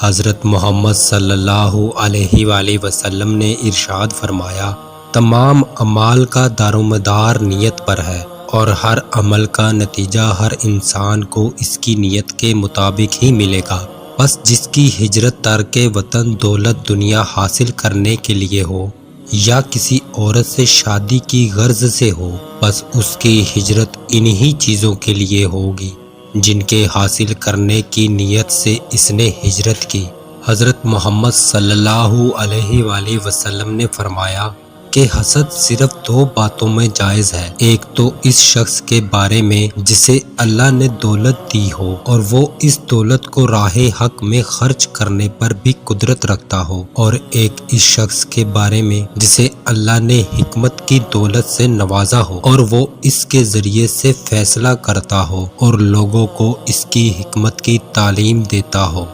حضرت محمد صلی اللہ علیہ وآلہ وسلم نے ارشاد فرمایا، تمام اعمال کا دارومدار نیت پر ہے، اور ہر عمل کا نتیجہ ہر انسان کو اس کی نیت کے مطابق ہی ملے گا۔ بس جس کی ہجرت ترک وطن دولت دنیا حاصل کرنے کے لیے ہو یا کسی عورت سے شادی کی غرض سے ہو، بس اس کی ہجرت انہی چیزوں کے لیے ہوگی جن کے حاصل کرنے کی نیت سے اس نے ہجرت کی۔ حضرت محمد صلی اللہ علیہ وآلہ وسلم نے فرمایا کہ حسد صرف دو باتوں میں جائز ہے، ایک تو اس شخص کے بارے میں جسے اللہ نے دولت دی ہو اور وہ اس دولت کو راہ حق میں خرچ کرنے پر بھی قدرت رکھتا ہو، اور ایک اس شخص کے بارے میں جسے اللہ نے حکمت کی دولت سے نوازا ہو اور وہ اس کے ذریعے سے فیصلہ کرتا ہو اور لوگوں کو اس کی حکمت کی تعلیم دیتا ہو۔